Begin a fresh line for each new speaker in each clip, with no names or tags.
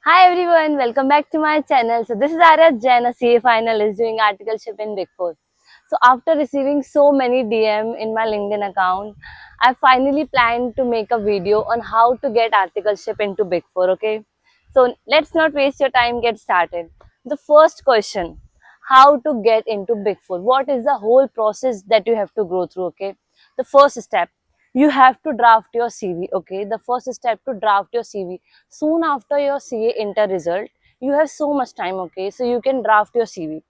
Hi everyone, welcome back to my channel. So this is Arya Jain, a CA finalist doing articleship in Big Four. So after receiving so many DM in my LinkedIn account, I finally planned to make a video on how to get articleship into Big Four. Okay, so let's not waste your time. Get started. The first question: how to get into Big Four? What is the whole process that you have to go through? Okay, the first step, you have to draft your CV. Okay, the first step to draft your CV. Soon after your CA inter result, you have so much time. Okay, so you can draft your CV,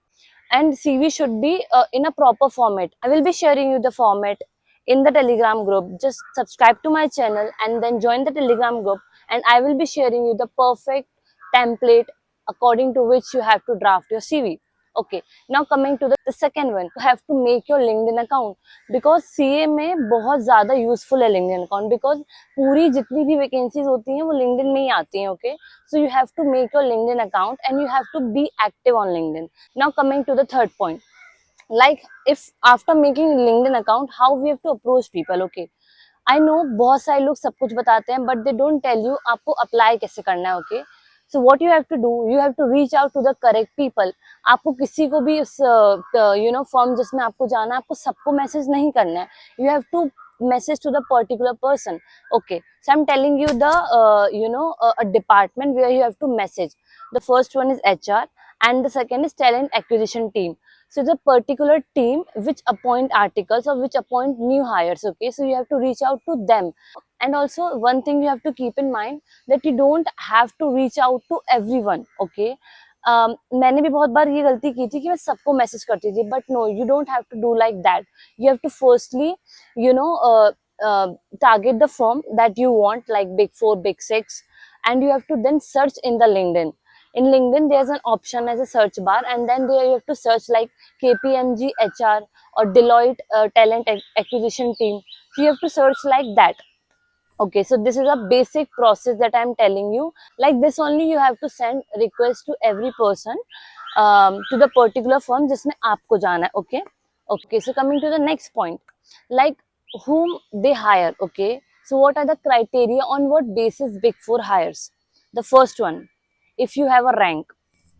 and CV should be in a proper format. I will be sharing you the format in the Telegram group. Just subscribe to my channel and then join the Telegram group, and I will be sharing you the perfect template according to which you have to draft your CV. Okay, now coming to the second one, you have to make your LinkedIn account, because CA में बहुत ज़्यादा useful है LinkedIn account, because पूरी जितनी भी vacancies होती हैं वो LinkedIn में ही आती हैं. Okay, so you have to make your LinkedIn account and you have to be active on LinkedIn. Now coming to the third point, like if after making LinkedIn account, how we have to approach people. Okay, I know बहुत सारे लोग सब कुछ बताते हैं, but they don't tell you आपको apply कैसे करना है. Okay, so what you have to do, you have to reach out to the correct people. आपको किसी को भी उस फॉर्म जिसमें आपको जाना है, आपको सबको मैसेज नहीं करना है. You have to message to the particular person. Okay, so I'm telling you the a department where you have to message. The first one is HR, and the second is talent acquisition team. So the particular team which appoint articles or which appoint new hires. Okay, so you have to reach out to them. And also one thing you have to keep in mind, that you don't have to reach out to everyone. Okay, मैंने भी बहुत बार ये गलती की थी कि मैं सबको मैसेज करती थी, but no, you don't have to do like that. You have to firstly, you know target the firm that you want, like Big Four, Big Six, and you have to then search in the LinkedIn. In LinkedIn there's an option as a search bar, and then there you have to search like KPMG HR or Deloitte talent acquisition team. So you have to search like that. Okay, so this is a basic process that I'm telling you. Like this only you have to send request to every person, to the particular firm जिसमें आपको जाना है. Okay, okay, so coming to the next point, like whom they hire. Okay, so what are the criteria, on what basis Big Four hires? The first one, if you have a rank,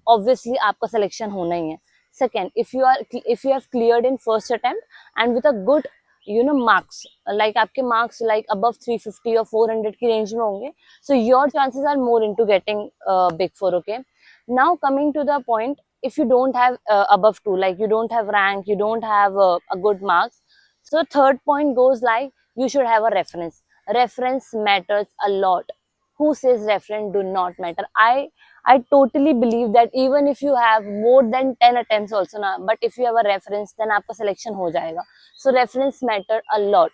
obviously आपका selection होना ही है. Second, if you have cleared in first attempt and with a good marks, like आपके marks like above 350 or 400 की range में होंगे, so your chances are more into getting Big Four. Okay, now coming to the point, if you don't have above 2, like you don't have rank, you don't have a good marks, so third point goes like, you should have a reference. Reference matters a lot. Who says reference do not matter? I totally believe that even if you have more than 10 attempts also na, but if you have a reference, then आपका selection हो जाएगा. So reference matter a lot.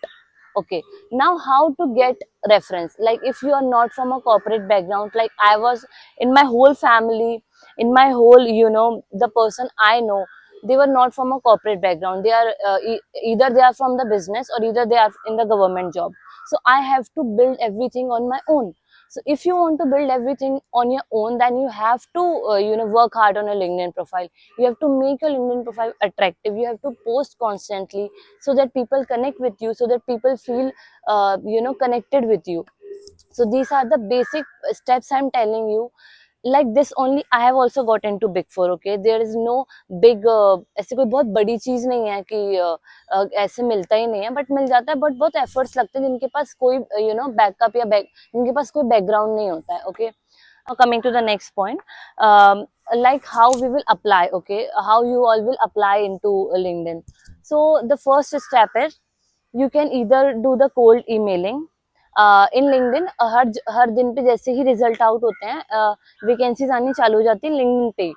Okay, now how to get reference? Like if you are not from a corporate background, like I was, in my whole family, in my whole, the person I know, they were not from a corporate background. They are either they are from the business or either they are in the government job. So I have to build everything on my own. So if you want to build everything on your own, then you have to work hard on your LinkedIn profile. You have to make your LinkedIn profile attractive. You have to post constantly, so that people connect with you, so that people feel connected with you. So these are the basic steps I'm telling you. Like this only I have also got into Big Four. Okay, there is no big ऐसे कोई बहुत बड़ी चीज नहीं है कि ऐसे मिलता ही नहीं है, बट मिल जाता है. बट बहुत एफर्ट्स लगते हैं जिनके पास कोई बैकअप या जिनके पास कोई बैकग्राउंड नहीं होता है. Okay, coming to the next point, like how we will apply. Okay, how you all will apply into LinkedIn. So the first step is, you can either do the cold emailing. In LinkedIn हर दिन पे जैसे ही result out होते हैं, vacancies आनी चालू हो जाती है लिंक्डइन पे.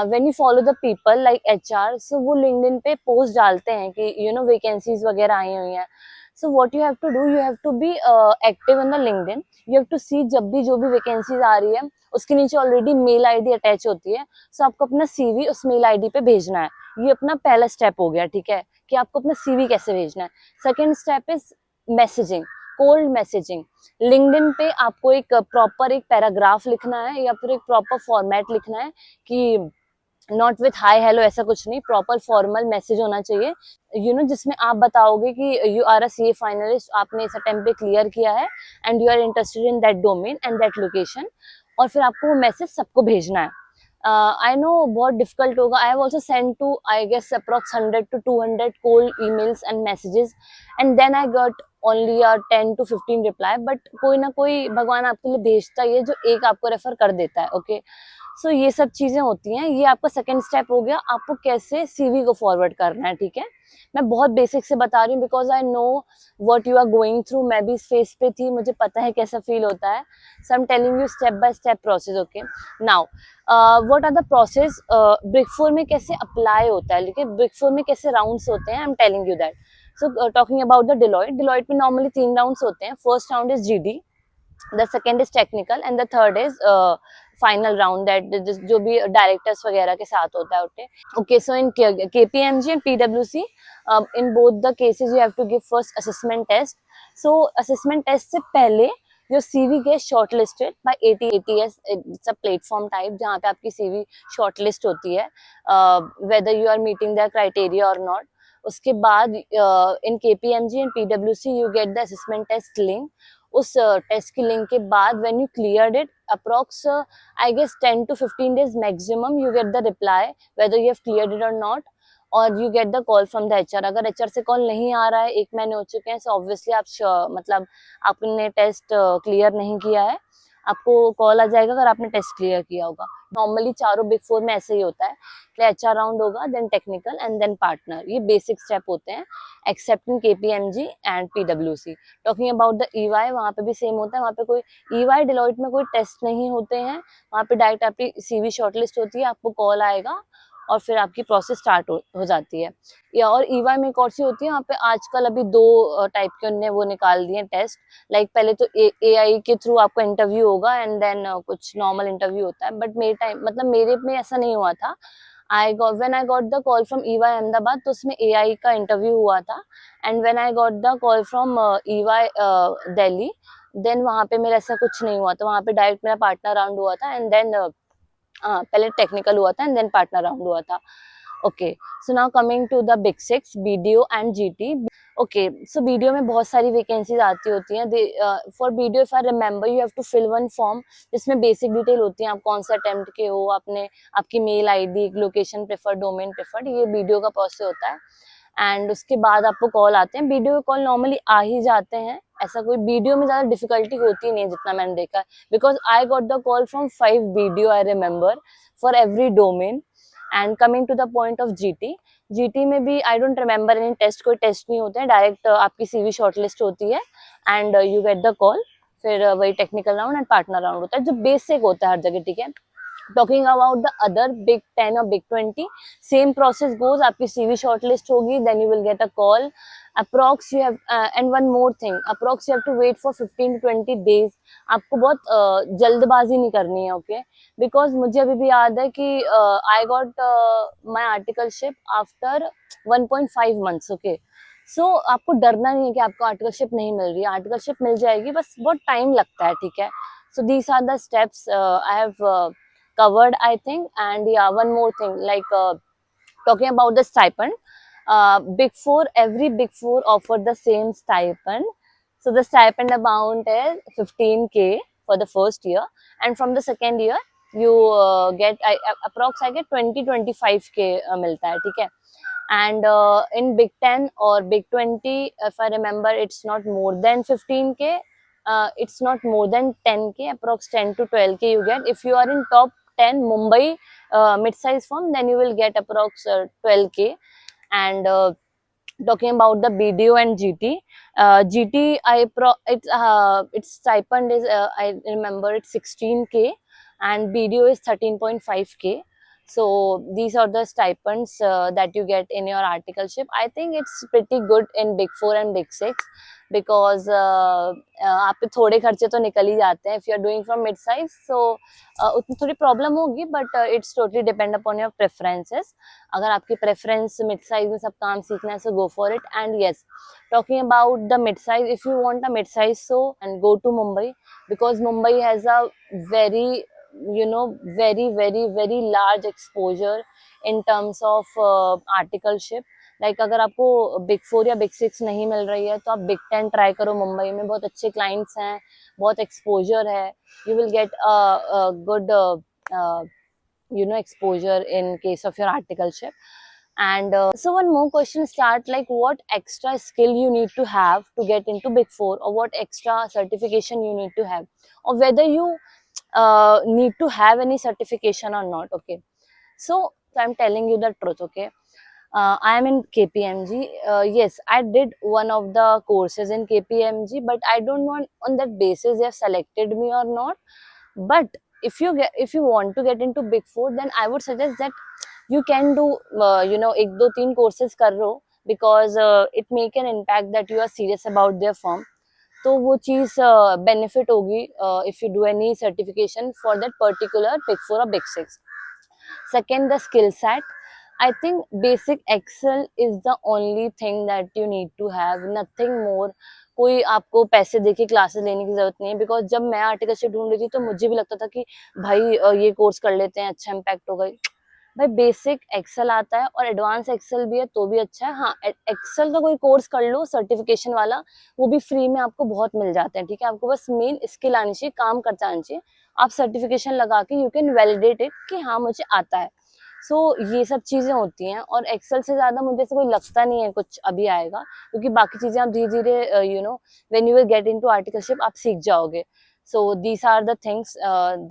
When you follow the people like HR, सो वो लिंक्डइन पे पोस्ट डालते हैं कि वैकेंसीज वगैरह आई हुई हैं. So what you have to do, you have to be active in the LinkedIn. You have to see जब भी जो भी वैकेंसीज आ रही है, उसके नीचे ऑलरेडी मेल आईडी अटैच होती है. सो आपको अपना CV उस मेल आईडी पे भेजना है. ये अपना पहला स्टेप हो गया. ठीक है, कि आपको अपना CV कैसे भेजना है. Second step is messaging, cold messaging. LinkedIn पे आपको एक प्रॉपर एक पैराग्राफ लिखना है, या फिर एक प्रॉपर फॉर्मेट लिखना है कि नॉट विथ हाई हेलो, ऐसा कुछ नहीं. प्रॉपर फॉर्मल मैसेज होना चाहिए, जिसमें आप बताओगे कि you are a CA finalist, आपने इस अटेम्प्ट पे क्लियर किया है, and you are interested in that domain and that location. और फिर आपको वो मैसेज सबको भेजना है. आई नो बहुत डिफिकल्ट होगा. I have also send to I guess approx 100 to 200 cold emails and messages, and then I got only 10 to 15 reply. But कोई ना कोई भगवान आपके लिए भेजता ही है जो एक आपको रेफर कर देता है. ओके, सो ये सब चीजें होती हैं. ये आपका सेकंड स्टेप हो गया, आपको कैसे सीवी को फॉरवर्ड करना है. ठीक है, मैं बहुत बेसिक से बता रही हूँ because I know what you are going through. मैं भी इस फेस पे थी, मुझे पता है कैसा फील होता है. So I am telling you step by step process. Okay, now what are the process. Big four में कैसे अप्लाई होता है, ठीक बिग फोर में कैसे राउंड्स होते हैं, आई am telling you that. So talking about the Deloitte में नॉर्मली 3 राउंड्स होते हैं. First round is GD, the second is technical, and the third is final round that जो भी डायरेक्टर्स वगैरह के साथ होता है. Okay, so in KPMG and PwC, in both the cases you have to give first assessment test. So assessment test से पहले your CV gets shortlisted by ATS. It's a platform type जहाँ पे आपकी CV shortlist होती है, whether you are meeting the criteria or not. उसके बाद in KPMG and PwC you get the assessment test link. उस टेस्ट की link के बाद when you cleared it, approx I guess 10 to 15 days maximum you get the reply whether you have cleared it or not, और you get the call from the HR. अगर HR से call नहीं आ रहा है, 1 महीने हो चुके हैं, सो ऑब्वियसली आप मतलब आपने टेस्ट क्लियर नहीं किया है. आपको कॉल आ जाएगा अगर आपने टेस्ट क्लियर किया होगा. नॉर्मली चारों बिग फोर में ऐसे ही होता है. HR राउंड होगा, then technical and then partner. ये बेसिक स्टेप होते हैं except in KPMG and PwC. Talking about the EY, वहाँ पे भी सेम होता है. वहाँ पे कोई EY डिलॉयट में कोई टेस्ट नहीं होते हैं. वहाँ पे डायरेक्ट आपकी CV शॉर्टलिस्ट होती है, आपको कॉल आएगा और फिर आपकी प्रोसेस स्टार्ट हो जाती है. या और EY में एक और सी होती है, वहाँ पे आजकल अभी 2 टाइप के उन्होंने वो निकाल दिए टेस्ट. लाइक पहले तो AI के थ्रू आपका इंटरव्यू होगा एंड देन कुछ नॉर्मल इंटरव्यू होता है. बट मेरे में ऐसा नहीं हुआ था. When I got the call from EY Ahmedabad, तो उसमें AI का इंटरव्यू हुआ था. And when I got the call from EY Delhi, then वहाँ पे मेरा ऐसा कुछ नहीं हुआ था. वहाँ पे डायरेक्ट मेरा पार्टनर राउंड हुआ था एंड देन पहले टेक्निकल हुआ था एंड देन पार्टनर राउंड हुआ था. Okay, so now coming to the big 6, BDO and GT. Okay, so BDO में बहुत सारी वैकेंसीज आती होती हैं. For BDO if I remember you have to fill one form जिसमें बेसिक डिटेल होती है. आप कौन सा अटेम्प्ट के हो, आपकी mail ID, location preferred, domain preferred, ये BDO का प्रोसेस होता है. एंड उसके बाद आपको कॉल आते हैं. BDO कॉल नॉर्मली आ ही जाते हैं. ऐसा कोई BDO में ज्यादा डिफिकल्टी होती नहीं है जितना मैंने देखा है, because I got the call from 5 BDO I remember for every domain. And coming to the point of GT में भी I don't remember any test. कोई टेस्ट नहीं होते हैं, डायरेक्ट आपकी CV शॉर्टलिस्ट होती है and you get the call. फिर वही technical round and partner round होता है जो बेसिक होता है हर जगह. ठीक है, talking about the other big 10 और बिग 20, सेम प्रोसेस गोज. आपकी CV शॉर्टलिस्ट होगी, then you will get a call. Approx you have and one more thing, approx you have to wait for 15 to 20 days. आपको बहुत जल्दबाजी नहीं करनी है. ओके, बिकॉज मुझे अभी भी याद है कि I got my articleship after 1.5 months. Okay, so आपको डरना नहीं है कि आपको आर्टिकलशिप नहीं मिल रही है. आर्टिकलशिप मिल जाएगी, बस बहुत टाइम लगता है. ठीक है, so these are the steps I have covered, I think. And yeah, one more thing, like talking about the stipend, every big four offer the same stipend. So the stipend amount is 15K for the first year, and from the second year you get approx I get 20-25K मिलता है. ठीक है, and in big 10 or big 20, if I remember, it's not more than 15K. It's not more than 10K, approx 10 to 12K you get. If you are in top 10 Mumbai mid-size firm, then you will get approx 12K. And talking about the BDO and GT, its stipend is I remember it's 16K and BDO is 13.5K. So these are the stipends that you get in your articleship. I think it's pretty good in big 4 and big 6 because आप पे थोड़े खर्चे तो निकल ही जाते हैं. If you are doing from mid size, so उतनी थोड़ी प्रॉब्लम होगी, but it's totally depend upon your preferences. अगर आपकी preference mid size में सब काम सीखना है, so go for it. And yes, talking about the mid size, if you want a mid size, so and go to Mumbai, because Mumbai has a very very large exposure in terms of articleship. Like अगर आपको big 4 या big 6 नहीं मिल रही है तो आप big 10 try करो। मुंबई में बहुत अच्छे क्लाइंट्स हैं, बहुत एक्सपोजर है, you will get good exposure in case of your articleship. And so one more question start, like what extra skill you need to have to get into big 4, or what extra certification you need to have, or whether you need to have any certification or not. Okay, so I'm telling you the truth. Okay, I am in KPMG. Yes, I did one of the courses in KPMG, but I don't know on that basis they have selected me or not. But if you want to get into big 4, then I would suggest that you can do ek do teen courses kar low, because it make an impact that you are serious about their firm. तो वो चीज benefit होगी if you do any certification for that particular big 4 और big 6. Second, the skill set. I think basic Excel is the only thing that you need to have, nothing more. कोई आपको पैसे देके classes लेने की जरूरत नहीं है, बिकॉज जब मैं आर्टिकलशिप ढूंढ रही थी तो मुझे भी लगता था कि भाई ये कोर्स कर लेते हैं, अच्छा इम्पैक्ट होगा. भाई बेसिक एक्सेल आता है और एडवांस एक्सेल भी है तो भी अच्छा है. हाँ, एक्सेल का कोई कोर्स कर लो सर्टिफिकेशन वाला, वो भी फ्री में आपको बहुत मिल जाते हैं. ठीक है, आपको बस मेन स्किल आनी चाहिए, काम करता आना चाहिए. आप सर्टिफिकेशन लगा के यू कैन वैलिडेट इट कि हाँ मुझे आता है. सो ये सब चीजें होती हैं, और एक्सेल से ज्यादा मुझे से कोई लगता नहीं है कुछ अभी आएगा, क्योंकि बाकी चीजें आप धीरे धीरे when you will get into articleship आप सीख जाओगे. So these are the things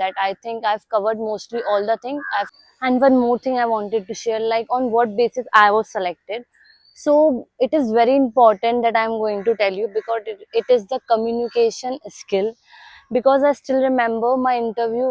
that I think I've covered mostly all the things. And one more thing I wanted to share, like on what basis I was selected. So it is very important that I'm going to tell you, because it is the communication skill. Because I still remember my interview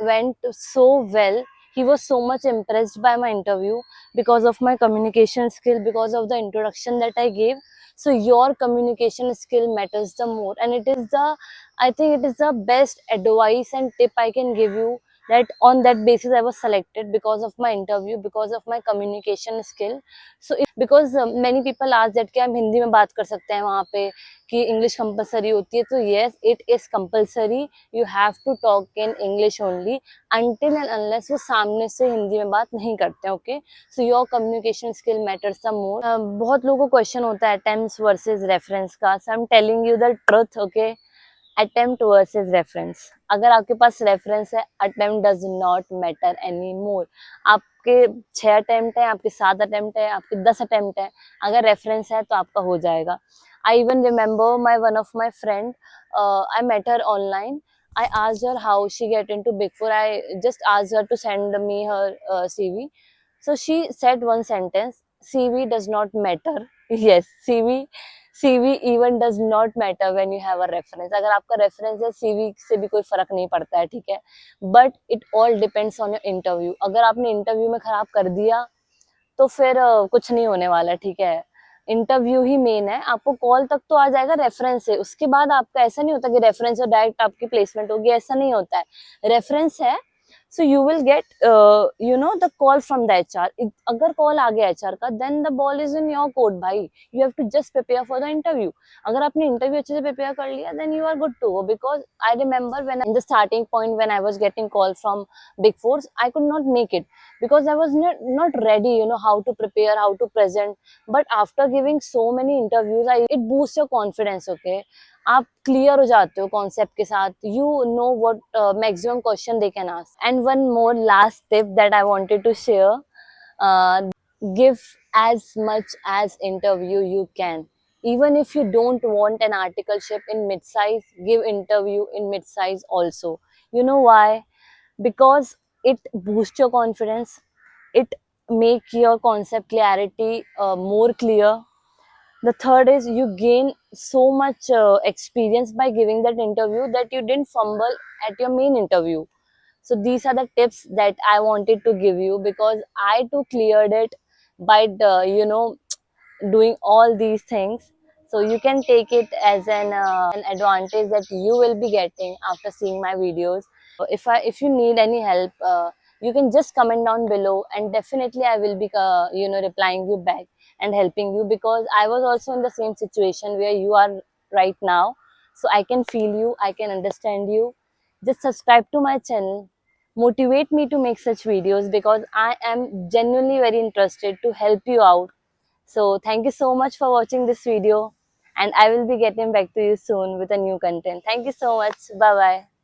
went so well. He was so much impressed by my interview because of my communication skill, because of the introduction that I gave. So your communication skill matters the more, and I think it is the best advice and tip I can give you, that on that basis I was selected because of my interview, because of my communication skill. So because many people ask that कि हम हिंदी में बात कर सकते हैं वहाँ पे, कि इंग्लिश कंपलसरी होती है. तो yes, it is compulsory, you have to talk in English only until and unless वो सामने से हिंदी में बात नहीं करते हैं. Okay, so your communication skill matters the more. बहुत लोगों को क्वेश्चन होता है अटेम्प्ट्स वर्सेस रेफरेंस का. So I am telling you the truth. Okay, attempt versus reference. अगर आपके पास रेफरेंस है, attempt does not matter any more. आपके 6 अटेम्प्ट है, आपके 7 अटेम्प्ट है, आपके 10 अटेम्प्ट है, अगर रेफरेंस है तो आपका हो जाएगा. I even remember one of my friend, I met her online. I asked her how she get into Big 4. I just asked her to send me her CV. So she said one sentence: CV does not matter. Yes, CV even does not matter when you have a reference. अगर आपका reference है, CV से भी कोई फर्क नहीं पड़ता है. ठीक है, but it all depends on your interview. अगर आपने interview में खराब कर दिया तो फिर कुछ नहीं होने वाला. ठीक है, इंटरव्यू ही मेन है. आपको कॉल तक तो आ जाएगा रेफरेंस से, उसके बाद आपका ऐसा नहीं होता कि रेफरेंस से डायरेक्ट आपकी प्लेसमेंट होगी, ऐसा नहीं होता है. रेफरेंस है, so you will get the call from the HR. अगर कॉल आ गया एचआर का, then the ball is in your court भाई. You have to just prepare for the interview. अगर आपने इंटरव्यू अच्छे से प्रिपेयर कर लिया, then you are good to go. Because I remember when in the starting point when I was getting call from big fours, I could not make it because I was not ready, how to prepare, how to present. But after giving so many interviews, it boosts your confidence. Okay, आप clear हो जाते हो concept के साथ. You know what maximum question they can ask. And one more last tip that I wanted to share: give as much as interview you can. Even if you don't want an articleship in mid-size, give interview in mid-size also. You know why? Because it boosts your confidence, it make your concept clarity more clear. The third is you gain so much experience by giving that interview, that you didn't fumble at your main interview. So these are the tips that I wanted to give you, because I too cleared it by doing all these things. So you can take it as an advantage that you will be getting after seeing my videos. If you need any help, you can just comment down below, and definitely I will be replying you back and helping you, because I was also in the same situation where you are right now. So I can feel you, I can understand you. Just subscribe to my channel, motivate me to make such videos, because I am genuinely very interested to help you out. So thank you so much for watching this video, and I will be getting back to you soon with a new content. Thank you so much. Bye bye.